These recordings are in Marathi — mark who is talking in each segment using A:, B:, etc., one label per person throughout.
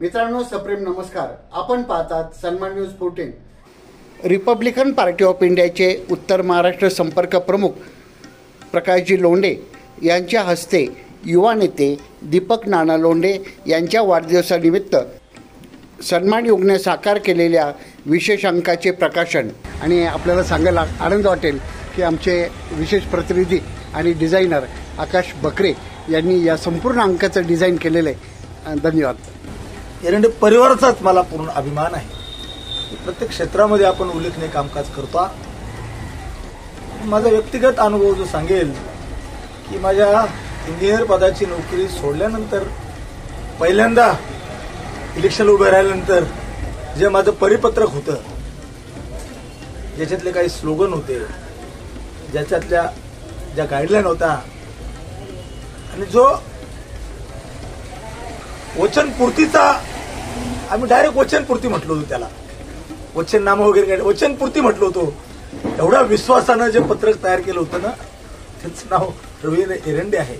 A: मित्रांनो, सप्रेम नमस्कार. आपण पाहतात सन्मान न्यूज 14. रिपब्लिकन पार्टी ऑफ इंडियाचे उत्तर महाराष्ट्र संपर्क प्रमुख प्रकाशजी लोंढे यांच्या हस्ते युवा नेते दीपक नाना लोंढे यांच्या वाढदिवसानिमित्त सन्मान योजने साकार केलेल्या विशेष अंकाचे प्रकाशन. आणि आपल्याला सांगायला आनंद वाटेल की आमचे विशेष प्रतिनिधी आणि डिझायनर आकाश बकरे यांनी या संपूर्ण अंकाचं डिझाईन केलेलं आहे. धन्यवाद.
B: एरंडे परिवाराचाच मला पूर्ण अभिमान आहे. प्रत्येक क्षेत्रामध्ये आपण उल्लेखनीय कामकाज करतो. माझा व्यक्तिगत अनुभव जो सांगेल की माझ्या इंजिनियर पदाची नोकरी सोडल्यानंतर पहिल्यांदा इलेक्शन उभे राहिल्यानंतर जे माझं परिपत्रक होतं, ज्याच्यातले काही स्लोगन होते, ज्याच्यातल्या ज्या गाईडलाईन होत्या आणि जो वचनपूर्तीचा, आम्ही डायरेक्ट वचनपूर्ती म्हटलो होतो त्याला, वचन नाम वगैरे वचनपूर्ती म्हटलो होतो. एवढ्या विश्वासानं जे पत्रक तयार केलं होतं ना, त्याचं नाव रवींद्र एरंडे आहे.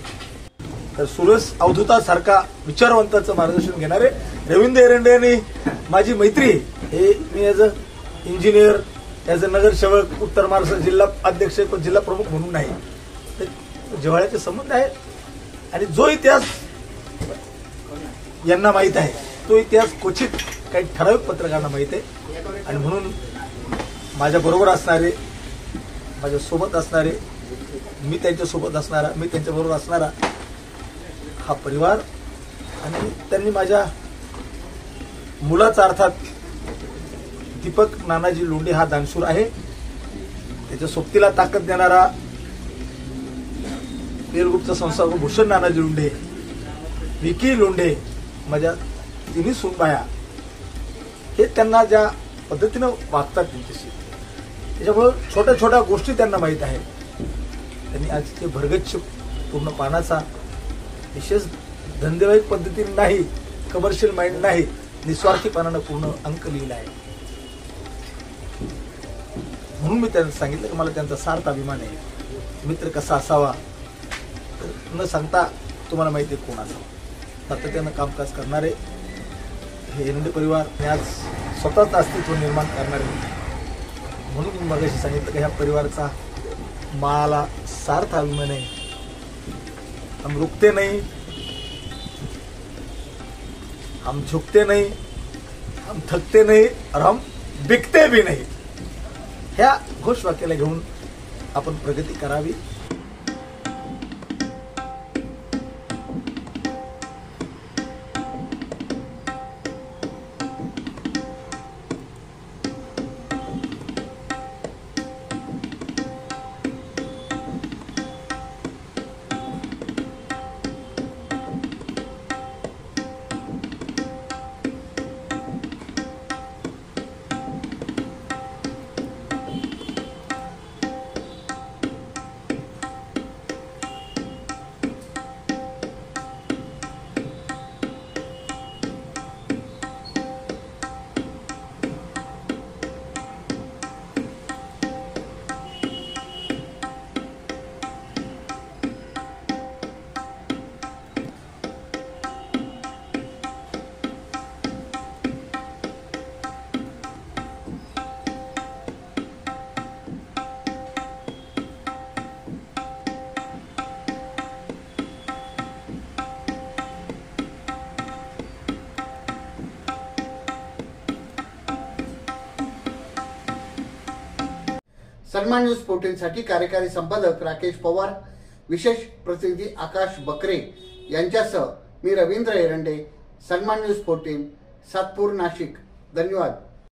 B: तर सुरस अवधूतासारखा विचारवंताचं मार्गदर्शन घेणारे रवींद्र एरंडे यांनी माझी मैत्री, हे मी as a engineer, as a नगरसेवक, उत्तर महाराष्ट्र जिल्हा अध्यक्ष, जिल्हा प्रमुख म्हणून नाही, तर जिव्हाळ्याचे संबंध आहेत. आणि जो इतिहास यांना माहीत आहे, तो इतिहास क्वचित काही ठराविक पत्रकारांना माहीत आहे. आणि म्हणून माझ्या बरोबर असणारे, माझ्या सोबत असणारे, मी त्यांच्यासोबत असणारा, मी त्यांच्याबरोबर असणारा हा परिवार, आणि त्यांनी माझ्या मुलाचा अर्थात दीपक नानाजी लोंढे हा दानशूर आहे, त्याच्या सोबतीला ताकद देणारा पेरगुप्त संस्थापक भूषण नानाजी लोंढे, विकी लोंढे, माझ्या तिन्ही सूनबाया, हे त्यांना ज्या पद्धतीनं वागतात त्यांच्याशी, त्याच्यामुळं छोट्या छोट्या गोष्टी त्यांना माहीत आहेत. त्यांनी आज ते भरगच्छ पूर्ण पानाचा, विशेष धंदेवाईक पद्धतीने नाही, कमर्शियल माइंड नाही, निस्वार्थीपणानं पूर्ण अंक लिहिला आहे. म्हणून मी त्यांना सांगितलं की मला त्यांचा सार्थ अभिमान आहे. मित्र कसा असावा न सांगता तुम्हाला माहिती आहे कोण असावा. सातत्यानं कामकाज करणारे हे एरंडे परिवार, हे आज स्वतःच अस्तित्व निर्माण करणारे. म्हणून मी मगाशी सांगितलं की ह्या परिवाराचा मला सार्थ अभिमान आहे. हम रुकते नहीं, हम झुकते नहीं, हम थकते नहीं और हम बिकते भी नहीं, ह्या घोषवाक्याला घेऊन आपण प्रगती करावी.
A: सन्मान न्यूज 14 साठी कार्यकारी संपादक राकेश पवार, विशेष प्रतिनिधी आकाश बकरे यांच्यासह मी रवींद्र एरंडे. सन्मान न्यूज 14, सातपूर, नाशिक. धन्यवाद.